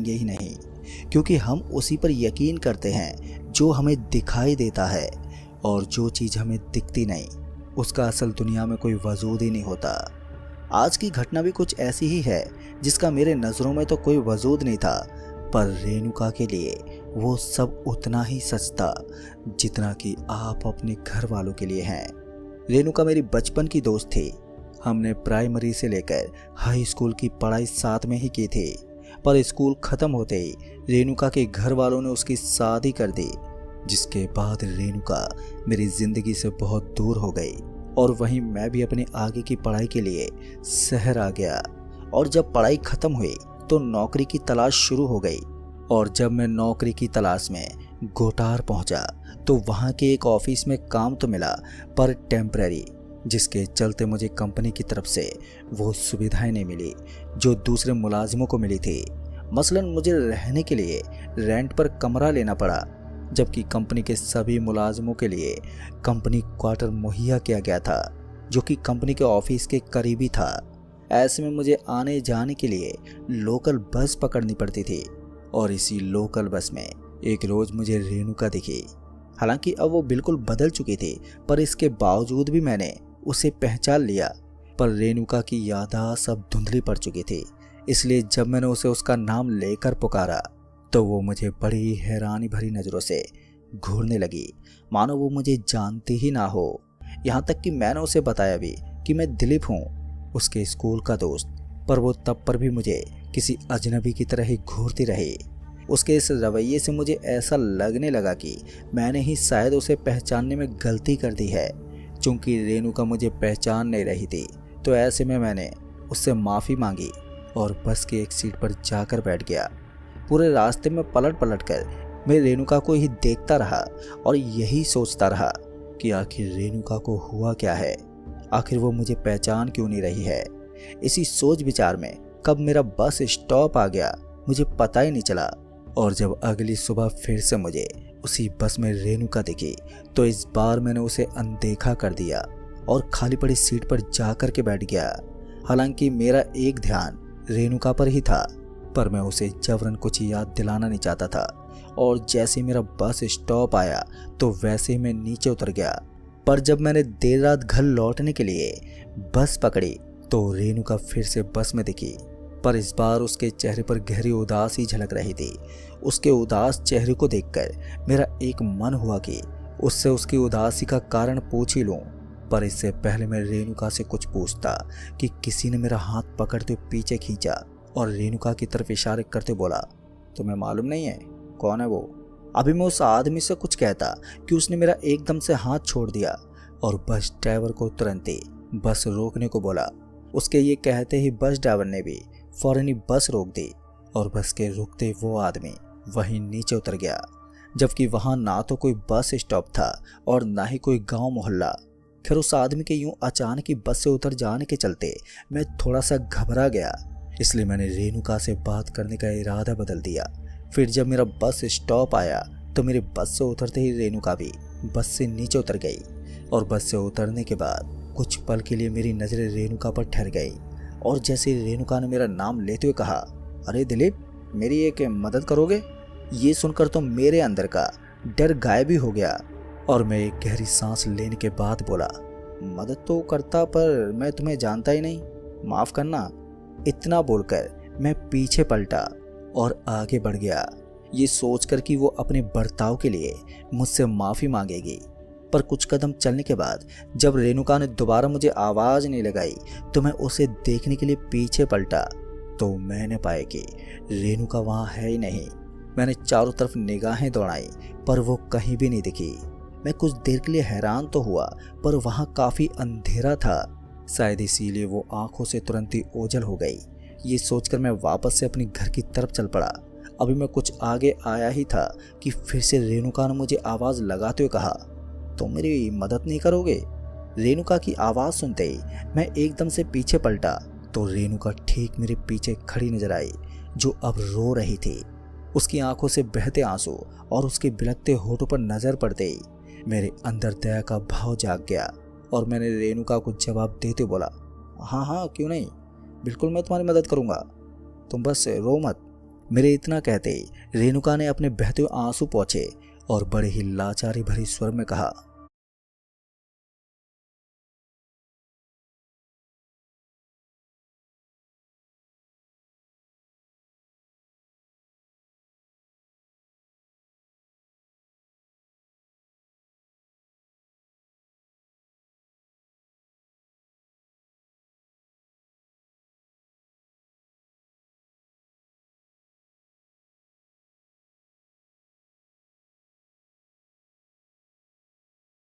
पाएंगे ही नहीं, क्योंकि हम उसी पर यकीन करते हैं जो हमें दिखाई देता है, और जो चीज़ हमें दिखती नहीं उसका असल दुनिया में कोई वजूद ही नहीं होता। आज की घटना भी कुछ ऐसी ही है, जिसका मेरे नज़रों में तो कोई वजूद नहीं था, पर रेणुका के लिए वो सब उतना ही सच था जितना कि आप अपने घर वालों के लिए हैं। रेणुका मेरी बचपन की दोस्त थी। हमने प्राइमरी से लेकर हाई स्कूल की पढ़ाई साथ में ही की थी, पर स्कूल ख़त्म होते ही रेणुका के घर वालों ने उसकी शादी कर दी, जिसके बाद रेणुका मेरी ज़िंदगी से बहुत दूर हो गई। और वहीं मैं भी अपने आगे की पढ़ाई के लिए शहर आ गया। और जब पढ़ाई ख़त्म हुई तो नौकरी की तलाश शुरू हो गई। और जब मैं नौकरी की तलाश में गोटार पहुंचा तो वहां के एक ऑफिस में काम तो मिला, पर टेम्पररी, जिसके चलते मुझे कंपनी की तरफ से वो सुविधाएं नहीं मिली जो दूसरे मुलाजिमों को मिली थी। मसलन मुझे रहने के लिए रेंट पर कमरा लेना पड़ा, जबकि कंपनी के सभी मुलाजिमों के लिए कंपनी क्वार्टर मुहैया किया गया था, जो कि कंपनी के ऑफिस के करीबी था। ऐसे में मुझे आने जाने के लिए लोकल बस पकड़नी पड़ती थी, और इसी लोकल बस में एक रोज़ मुझे रेणुका दिखी। हालांकि अब वो बिल्कुल बदल चुकी थी, पर इसके बावजूद भी मैंने उसे पहचान लिया। पर रेणुका की याददाश्त अब धुंधली पड़ चुकी थी, इसलिए जब मैंने उसे उसका नाम लेकर पुकारा तो वो मुझे बड़ी हैरानी भरी नज़रों से घूरने लगी, मानो वो मुझे जानती ही ना हो। यहाँ तक कि मैंने उसे बताया भी कि मैं दिलीप हूँ, उसके स्कूल का दोस्त, पर वो तब पर भी मुझे किसी अजनबी की तरह ही घूरती रही। उसके इस रवैये से मुझे ऐसा लगने लगा कि मैंने ही शायद उसे पहचानने में गलती कर दी है। चूँकि रेणुका मुझे पहचान नहीं रही थी, तो ऐसे में मैंने उससे माफ़ी मांगी और बस की एक सीट पर जाकर बैठ गया। पूरे रास्ते में पलट पलट कर मैं रेणुका को ही देखता रहा और यही सोचता रहा कि आखिर रेणुका को हुआ क्या है, आखिर वो मुझे पहचान क्यों नहीं रही है। इसी सोच विचार में कब मेरा बस स्टॉप आ गया मुझे पता ही नहीं चला। और जब अगली सुबह फिर से मुझे उसी बस में रेणुका दिखी तो इस बार मैंने उसे अनदेखा कर दिया और खाली पड़ी सीट पर जाकर के बैठ गया। हालांकि मेरा एक ध्यान रेणुका पर ही था, पर मैं उसे जबरन कुछ याद दिलाना नहीं चाहता था। और जैसे मेरा बस स्टॉप आया तो वैसे ही मैं नीचे उतर गया। पर जब मैंने देर रात घर लौटने के लिए बस पकड़ी तो रेणुका फिर से बस में दिखी, पर इस बार उसके चेहरे पर गहरी उदासी झलक रही थी। उसके उदास चेहरे को देखकर मेरा एक मन हुआ कि उससे उसकी उदासी का कारण पूछ ही लूं। पर इससे पहले मैं रेणुका से कुछ पूछता कि किसी ने मेरा हाथ पकड़ते पीछे खींचा और रेणुका की तरफ इशारे करते बोला, तुम्हें मालूम नहीं है कौन है वो? अभी मैं उस आदमी से कुछ कहता कि उसने मेरा एकदम से हाथ छोड़ दिया और बस ड्राइवर को तुरंत ही बस रोकने को बोला। उसके ये कहते ही बस ड्राइवर ने भी फौरन ही बस रोक दी और बस के रुकते वो आदमी वहीं नीचे उतर गया, जबकि वहां ना तो कोई बस स्टॉप था और ना ही कोई गांव मोहल्ला। फिर उस आदमी के यूं अचानक ही बस से उतर जाने के चलते मैं थोड़ा सा घबरा गया, इसलिए मैंने रेणुका से बात करने का इरादा बदल दिया। फिर जब मेरा बस स्टॉप आया तो मेरे बस से उतरते ही रेणुका भी बस से नीचे उतर गई और बस से उतरने के बाद कुछ पल के लिए मेरी नज़रें रेणुका पर ठहर गई। और जैसे रेणुका ने मेरा नाम लेते हुए कहा, अरे दिलीप, मेरी एक मदद करोगे? ये सुनकर तो मेरे अंदर का डर गायब ही हो गया और मैं एक गहरी सांस लेने के बाद बोला, मदद तो करता पर मैं तुम्हें जानता ही नहीं, माफ़ करना। इतना बोलकर मैं पीछे पलटा और आगे बढ़ गया, ये सोचकर कि वो अपने बर्ताव के लिए मुझसे माफ़ी मांगेगी। पर कुछ कदम चलने के बाद जब रेणुका ने दोबारा मुझे आवाज़ नहीं लगाई तो मैं उसे देखने के लिए पीछे पलटा तो मैंने पाया कि रेणुका वहाँ है ही नहीं। मैंने चारों तरफ निगाहें दौड़ाई पर वो कहीं भी नहीं दिखी। मैं कुछ देर के लिए हैरान तो हुआ, पर वहाँ काफ़ी अंधेरा था, शायद इसीलिए वो आंखों से तुरंत ही ओझल हो गई। ये सोचकर मैं वापस से अपने घर की तरफ चल पड़ा। अभी मैं कुछ आगे आया ही था कि फिर से रेणुका ने मुझे आवाज़ लगाते हुए कहा, तुम मेरी मदद नहीं करोगे? रेणुका की आवाज़ सुनते ही मैं एकदम से पीछे पलटा तो रेणुका ठीक मेरे पीछे खड़ी नजर आई, जो अब रो रही थी। उसकी आंखों से बहते आंसू और उसके बिलखते होठों पर नजर पड़ते ही मेरे अंदर दया का भाव जाग गया और मैंने रेणुका को जवाब देते बोला, हाँ हाँ क्यों नहीं, बिल्कुल मैं तुम्हारी मदद करूँगा, तुम बस रो मत। मेरे इतना कहते ही रेणुका ने अपने बहते हुए आंसू पोंछे और बड़े ही लाचारी भरी स्वर में कहा,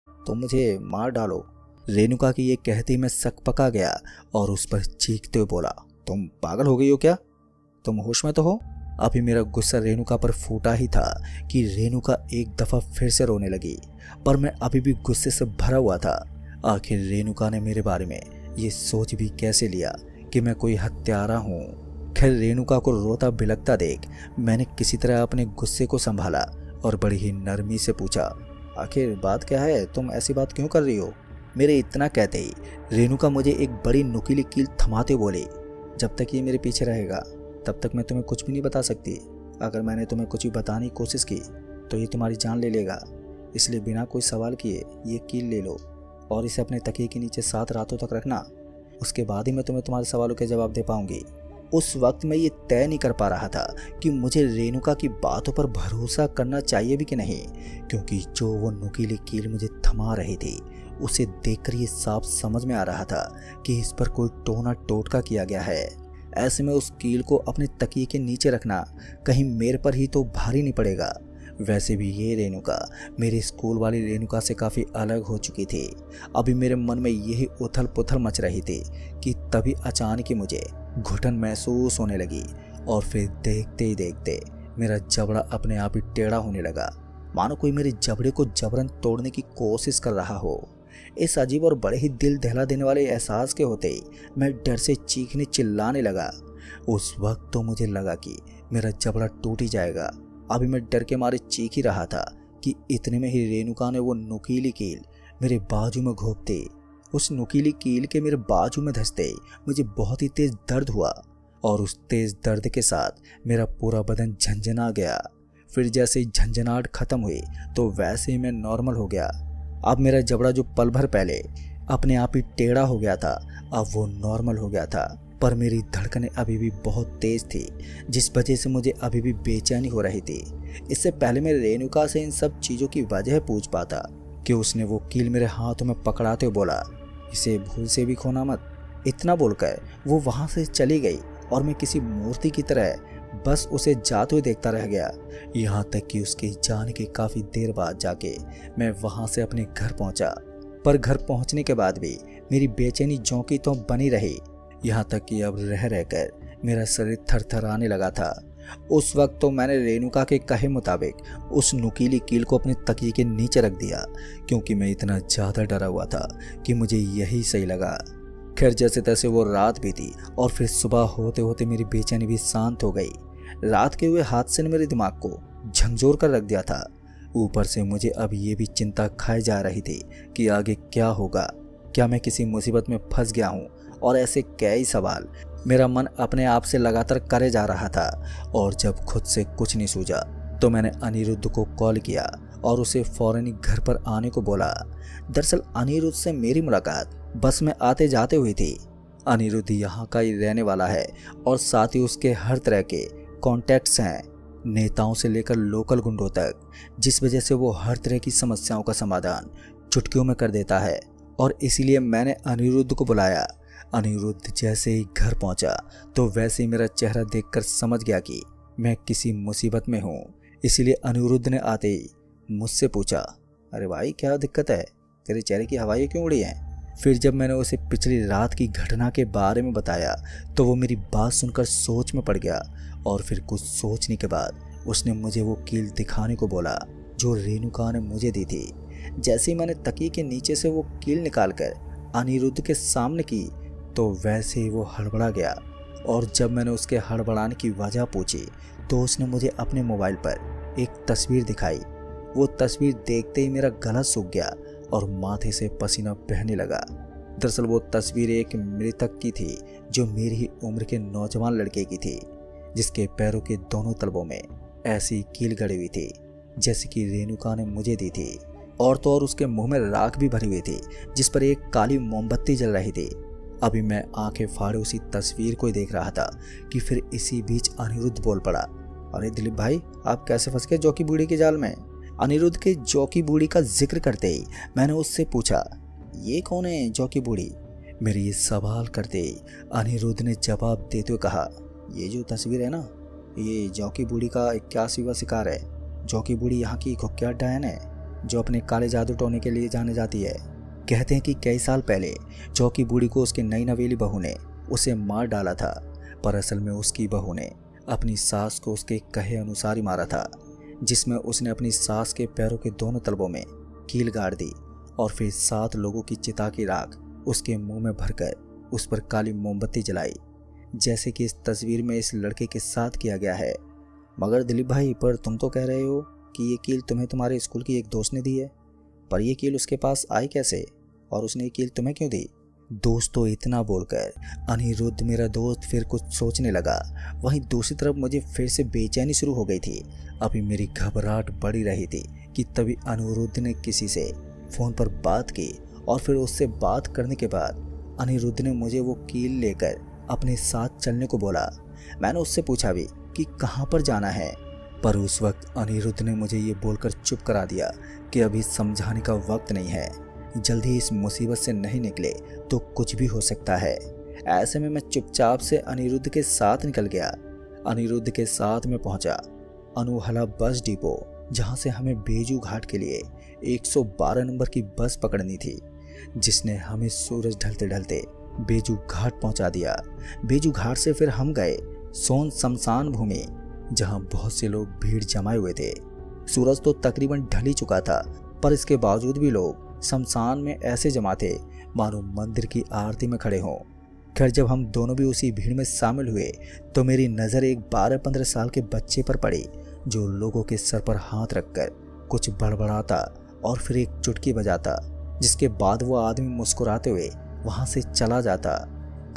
तुम मुझे मार डालो। रेणुका की ये कहते मैं सकपका गया और उस पर चीखते हुए बोला, तुम पागल हो गई हो क्या? तुम होश में तो हो? अभी मेरा गुस्सा रेणुका पर फूटा ही था कि रेणुका एक दफा फिर से रोने लगी, पर मैं अभी भी गुस्से से भरा हुआ था। आखिर रेणुका ने मेरे बारे में ये सोच भी कैसे लिया कि मैं कोई हत्यारा हूँ। खैर, रेणुका को रोता बिलखता देख मैंने किसी तरह अपने गुस्से को संभाला और बड़ी ही नरमी से पूछा, आखिर बात क्या है? तुम ऐसी बात क्यों कर रही हो? मेरे इतना कहते ही रेणुका मुझे एक बड़ी नुकीली कील थमाते बोले, जब तक ये मेरे पीछे रहेगा तब तक मैं तुम्हें कुछ भी नहीं बता सकती। अगर मैंने तुम्हें कुछ भी बताने की कोशिश की तो ये तुम्हारी जान ले लेगा। इसलिए बिना कोई सवाल किए ये कील ले लो और इसे अपने तकिए के नीचे 7 रातों तक रखना। उसके बाद ही मैं तुम्हें तुम्हारे सवालों के जवाब दे पाऊंगी। उस वक्त मैं ये तय नहीं कर पा रहा था कि मुझे रेणुका की बातों पर भरोसा करना चाहिए भी कि नहीं, क्योंकि जो वो नुकीली कील मुझे थमा रही थी उसे देखकर ये साफ समझ में आ रहा था कि इस पर कोई टोना टोटका किया गया है। ऐसे में उस कील को अपने तकिए के नीचे रखना कहीं मेरे पर ही तो भारी नहीं पड़ेगा। वैसे भी ये रेणुका मेरे स्कूल वाली रेणुका से काफ़ी अलग हो चुकी थी। अभी मेरे मन में यही उथल पुथल मच रही थी कि तभी अचानक ही मुझे घुटन महसूस होने लगी और फिर देखते ही देखते मेरा जबड़ा अपने आप ही टेढ़ा होने लगा, मानो कोई मेरे जबड़े को जबरन तोड़ने की कोशिश कर रहा हो। इस अजीब और बड़े ही दिल दहला देने वाले एहसास के होते ही मैं डर से चीखने चिल्लाने लगा। उस वक्त तो मुझे लगा कि मेरा जबड़ा टूट ही जाएगा। अभी मैं डर के मारे चीख ही रहा था कि इतने में ही रेणुका ने वो नुकीली कील मेरे बाजू में घोंपते, उस नुकीली कील के मेरे बाजू में धंसते मुझे बहुत ही तेज दर्द हुआ और उस तेज दर्द के साथ मेरा पूरा बदन झंझना गया। फिर जैसे ही झंझनाहट खत्म हुई तो वैसे ही मैं नॉर्मल हो गया। अब मेरा जबड़ा जो पल भर पहले अपने आप ही टेढ़ा हो गया था अब वो नॉर्मल हो गया था, पर मेरी धड़कनें अभी भी बहुत तेज थी, जिस वजह से मुझे अभी भी बेचैनी हो रही थी। इससे पहले मैं रेणुका से इन सब चीज़ों की वजह पूछ पाता कि उसने वो कील मेरे हाथों में पकड़ाते हुए बोला, इसे भूल से भी खोना मत। इतना बोलकर वो वहाँ से चली गई और मैं किसी मूर्ति की तरह बस उसे जाते हुए देखता रह गया। यहाँ तक कि उसके जाने के काफ़ी देर बाद जाके मैं वहाँ से अपने घर पहुँचा, पर घर पहुँचने के बाद भी मेरी बेचैनी जोंकी तो बनी रही। यहाँ तक कि अब रह रहकर मेरा शरीर थरथराने लगा था। उस वक्त तो मैंने रेणुका के कहे मुताबिक उस नुकीली कील को अपने तकिए के नीचे रख दिया, क्योंकि मैं इतना ज़्यादा डरा हुआ था कि मुझे यही सही लगा। खैर, जैसे तैसे वो रात बीती और फिर सुबह होते होते मेरी बेचैनी भी शांत हो गई। रात के हुए हादसे ने मेरे दिमाग को झंझोर कर रख दिया था। ऊपर से मुझे अब ये भी चिंता खाई जा रही थी कि आगे क्या होगा, क्या मैं किसी मुसीबत में फंस गया हूँ, और ऐसे कई सवाल मेरा मन अपने आप से लगातार करे जा रहा था। और जब खुद से कुछ नहीं सूझा तो मैंने अनिरुद्ध को कॉल किया और उसे फौरन ही घर पर आने को बोला। दरअसल अनिरुद्ध से मेरी मुलाकात बस में आते जाते हुई थी। अनिरुद्ध यहाँ का ही रहने वाला है और साथ ही उसके हर तरह के कॉन्टैक्ट्स हैं, नेताओं से लेकर लोकल गुंडों तक, जिस वजह से वो हर तरह की समस्याओं का समाधान चुटकियों में कर देता है। और इसीलिए मैंने अनिरुद्ध को बुलाया। अनिरुद्ध जैसे ही घर पहुंचा तो वैसे ही मेरा चेहरा देखकर समझ गया कि मैं किसी मुसीबत में हूँ। इसलिए अनिरुद्ध ने आते ही मुझसे पूछा, अरे भाई क्या दिक्कत है, तेरे चेहरे की हवाएं क्यों उड़ी हैं? फिर जब मैंने उसे पिछली रात की घटना के बारे में बताया तो वो मेरी बात सुनकर सोच में पड़ गया और फिर कुछ सोचने के बाद उसने मुझे वो कील दिखाने को बोला जो रेणुका ने मुझे दी थी। जैसे ही मैंने तकिए के नीचे से वो कील निकालकर अनिरुद्ध के सामने की तो वैसे ही वो हड़बड़ा गया। और जब मैंने उसके हड़बड़ाने की वजह पूछी तो उसने मुझे अपने मोबाइल पर एक तस्वीर दिखाई। वो तस्वीर देखते ही मेरा गला सूख गया और माथे से पसीना बहने लगा। दरअसल वो तस्वीर एक मृतक की थी जो मेरी ही उम्र के नौजवान लड़के की थी, जिसके पैरों के दोनों तलवों में ऐसी कील गड़ी हुई थी जैसे कि रेणुका ने मुझे दी थी। और तो और उसके मुंह में राख भी भरी हुई थी जिस पर एक काली मोमबत्ती जल रही थी। अभी मैं आंखें फाड़े उसी तस्वीर को ही देख रहा था कि फिर इसी बीच अनिरुद्ध बोल पड़ा, अरे दिलीप भाई, आप कैसे फंस गए जौकी बूढ़ी के जाल में? अनिरुद्ध के जौकी बूढ़ी का जिक्र करते ही मैंने उससे पूछा, ये कौन है जौकी बूढ़ी? मेरे ये सवाल करते ही अनिरुद्ध ने जवाब देते हुए कहा, ये जो तस्वीर है ना, ये जौकी बूढ़ी का 81वां शिकार है। जौकी बूढ़ी यहाँ की कुख्यात डायन है जो अपने काले जादू टोने के लिए जाने जाती है। कहते हैं कि कई साल पहले जौकी बूढ़ी को उसकी नई नवेली बहू ने उसे मार डाला था, पर असल में उसकी बहू ने अपनी सास को उसके कहे अनुसार ही मारा था, जिसमें उसने अपनी सास के पैरों के दोनों तलवों में कील गाड़ दी और फिर 7 लोगों की चिता की राख उसके मुंह में भरकर उस पर काली मोमबत्ती जलाई, जैसे कि इस तस्वीर में इस लड़के के साथ किया गया है। मगर दिलीप भाई, पर तुम तो कह रहे हो कि ये कील तुम्हें तुम्हारे स्कूल की एक दोस्त ने दी है, पर ये कील उसके पास आई कैसे और उसने ये कील तुम्हें क्यों दी? दोस्तों, इतना बोलकर अनिरुद्ध मेरा दोस्त फिर कुछ सोचने लगा। वहीं दूसरी तरफ मुझे फिर से बेचैनी शुरू हो गई थी। अभी मेरी घबराहट बढ़ी रही थी कि तभी अनिरुद्ध ने किसी से फ़ोन पर बात की और फिर उससे बात करने के बाद अनिरुद्ध ने मुझे वो कील लेकर अपने साथ चलने को बोला। मैंने उससे पूछा भी कि कहाँ पर जाना है, पर उस वक्त अनिरुद्ध ने मुझे ये बोलकर चुप करा दिया कि अभी समझाने का वक्त नहीं है, जल्दी इस मुसीबत से नहीं निकले तो कुछ भी हो सकता है। ऐसे में मैं चुपचाप से अनिरुद्ध के साथ निकल गया। अनिरुद्ध के साथ में पहुंचा अनुहला बस डिपो, जहां से हमें बेजू घाट के लिए 112 नंबर की बस पकड़नी थी, जिसने हमें सूरज ढलते ढलते बेजू घाट पहुंचा दिया। बेजू घाट से फिर हम गए सोन शमशान भूमि, जहां बहुत से लोग भीड़ जमाए हुए थे। सूरज तो तकरीबन ढल ही चुका था, पर इसके बावजूद भी लोग शमशान में ऐसे जमा थे मानो मंदिर की आरती में खड़े हों। खैर, जब हम दोनों भी उसी भीड़ में शामिल हुए तो मेरी नज़र एक 12-15 साल के बच्चे पर पड़ी, जो लोगों के सर पर हाथ रखकर कुछ बड़बड़ाता और फिर एक चुटकी बजाता, जिसके बाद वो आदमी मुस्कुराते हुए वहाँ से चला जाता।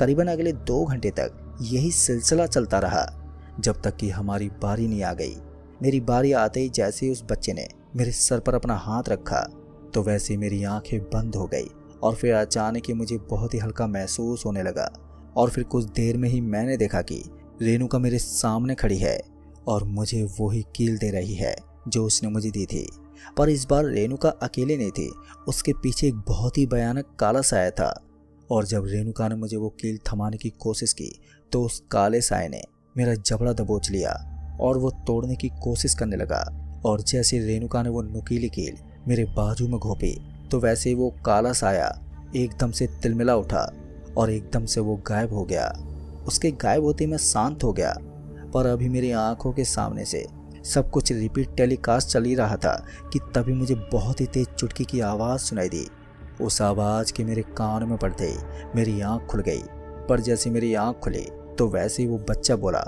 करीबन अगले 2 घंटे तक यही सिलसिला चलता रहा, जब तक कि हमारी बारी नहीं आ गई। मेरी बारी आते ही जैसे ही उस बच्चे ने मेरे सर पर अपना हाथ रखा तो वैसे मेरी आंखें बंद हो गई और फिर अचानक ही मुझे बहुत ही हल्का महसूस होने लगा। और फिर कुछ देर में ही मैंने देखा कि रेणुका मेरे सामने खड़ी है और मुझे वही कील दे रही है जो उसने मुझे दी थी। पर इस बार रेणुका अकेले नहीं थी, उसके पीछे एक बहुत ही भयानक काला साया था। और जब रेणुका ने मुझे वो कील थमाने की कोशिश की तो उस काले साये ने मेरा जबड़ा दबोच लिया और वो तोड़ने की कोशिश करने लगा। और जैसे रेणुका ने वो नुकीली कील मेरे बाजू में घोंपी तो वैसे ही वो काला साया एकदम से तिलमिला उठा और एकदम से वो गायब हो गया। उसके गायब होते मैं शांत हो गया, पर अभी मेरी आंखों के सामने से सब कुछ रिपीट टेलीकास्ट चल ही रहा था कि तभी मुझे बहुत ही तेज चुटकी की आवाज़ सुनाई दी। उस आवाज़ के मेरे कान में पड़ते ही मेरी आंख खुल गई। पर जैसे मेरी आंख खुली तो वैसे ही वो बच्चा बोला,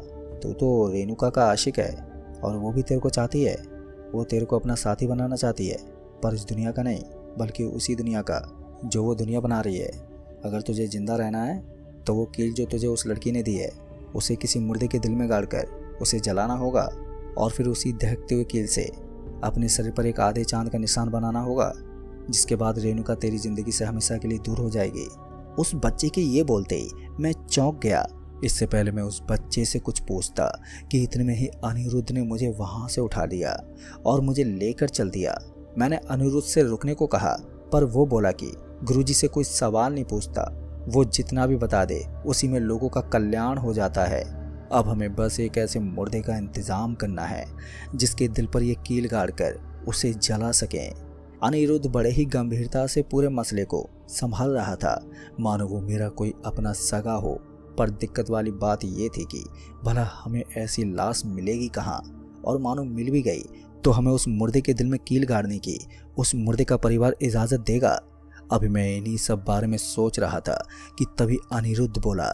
तू तो रेणुका का आशिक है और वो भी तेरे को चाहती है। वो तेरे को अपना साथी बनाना चाहती है, पर इस दुनिया का नहीं बल्कि उसी दुनिया का जो वो दुनिया बना रही है। अगर तुझे जिंदा रहना है तो वो कील जो तुझे उस लड़की ने दी है उसे किसी मुर्दे के दिल में गाड़कर उसे जलाना होगा और फिर उसी दहकते हुए कील से अपने शरीर पर एक आधे चांद का निशान बनाना होगा, जिसके बाद रेणुका तेरी जिंदगी से हमेशा के लिए दूर हो जाएगी। उस बच्चे के ये बोलते ही मैं चौंक गया। इससे पहले मैं उस बच्चे से कुछ पूछता कि इतने में ही अनिरुद्ध ने मुझे वहाँ से उठा लिया और मुझे लेकर चल दिया। मैंने अनिरुद्ध से रुकने को कहा, पर वो बोला कि गुरुजी से कोई सवाल नहीं पूछता, वो जितना भी बता दे उसी में लोगों का कल्याण हो जाता है। अब हमें बस एक ऐसे मुर्दे का इंतज़ाम करना है जिसके दिल पर ये कील गाड़ कर उसे जला सकें। अनिरुद्ध बड़े ही गंभीरता से पूरे मसले को संभाल रहा था, मानो वो मेरा कोई अपना सगा हो। पर दिक्कत वाली बात ये थी कि भला हमें ऐसी लाश मिलेगी कहाँ, और मानो मिल भी गई तो हमें उस मुर्दे के दिल में कील गाड़ने की उस मुर्दे का परिवार इजाज़त देगा। अभी मैं इन्हीं सब बारे में सोच रहा था कि तभी अनिरुद्ध बोला,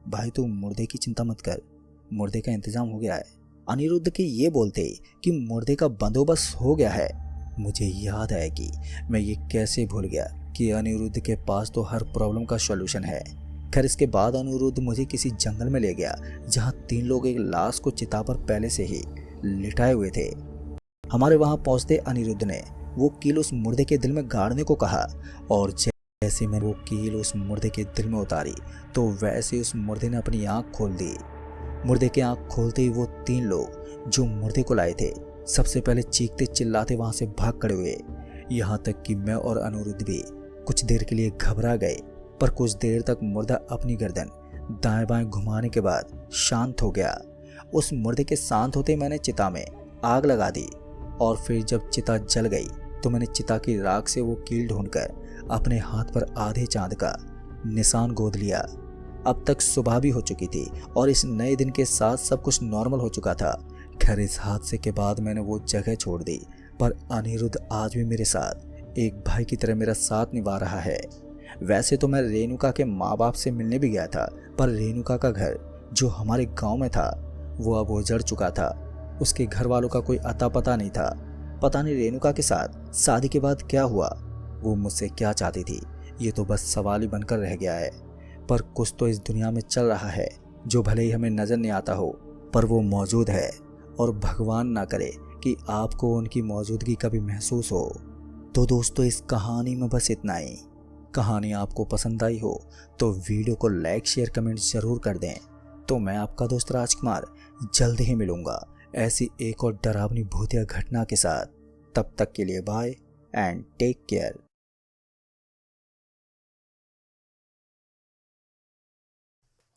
भाई तू मुर्दे की चिंता मत कर, मुर्दे का इंतजाम हो गया है। अनिरुद्ध के ये बोलते कि मुर्दे का बंदोबस्त हो गया है, मुझे याद आया कि मैं ये कैसे भूल गया कि अनिरुद्ध के पास तो हर प्रॉब्लम का सॉल्यूशन है। खैर इसके बाद अनिरुद्ध मुझे किसी जंगल में ले गया जहाँ 3 लोग एक लाश को चिता पर पहले से ही लिटाए हुए थे। हमारे वहां पहुंचते अनिरुद्ध ने वो कील उस मुर्दे के दिल में गाड़ने को कहा और जैसे मैंने वो कील उस मुर्दे के दिल में उतारी तो वैसे उस मुर्दे ने अपनी आंख खोल दी। मुर्दे की आंख खोलते ही वो 3 लोग जो मुर्दे को लाए थे सबसे पहले चीखते चिल्लाते वहां से भाग खड़े हुए। यहाँ तक कि मैं और अनिरुद्ध भी कुछ देर के लिए घबरा गए, पर कुछ देर तक मुर्दा अपनी गर्दन दाएं बाएं घुमाने के बाद शांत हो गया। उस मुर्दे के शांत होते मैंने चिता में आग लगा दी और फिर जब चिता जल गई तो मैंने चिता की राख से वो कील ढूंढकर अपने हाथ पर आधे चांद का निशान गोद लिया। अब तक सुबह भी हो चुकी थी और इस नए दिन के साथ सब कुछ नॉर्मल हो चुका था। खैर इस हादसे के बाद मैंने वो जगह छोड़ दी, पर अनिरुद्ध आज भी मेरे साथ एक भाई की तरह मेरा साथ निभा रहा है। वैसे तो मैं रेणुका के माँ बाप से मिलने भी गया था, पर रेणुका का घर जो हमारे गांव में था वो अब उजड़ चुका था। उसके घर वालों का कोई अता पता नहीं था। पता नहीं रेणुका के साथ शादी के बाद क्या हुआ, वो मुझसे क्या चाहती थी, ये तो बस सवाल ही बनकर रह गया है। पर कुछ तो इस दुनिया में चल रहा है जो भले ही हमें नजर नहीं आता हो, पर वो मौजूद है और भगवान ना करे कि आपको उनकी मौजूदगी कभी महसूस हो। तो दोस्तों इस कहानी में बस इतना ही। कहानी आपको पसंद आई हो तो वीडियो को लाइक शेयर कमेंट जरूर कर दें। तो मैं आपका दोस्त राजकुमार जल्द ही मिलूंगा ऐसी एक और डरावनी भूतिया घटना के साथ। तब तक के लिए बाय एंड टेक केयर।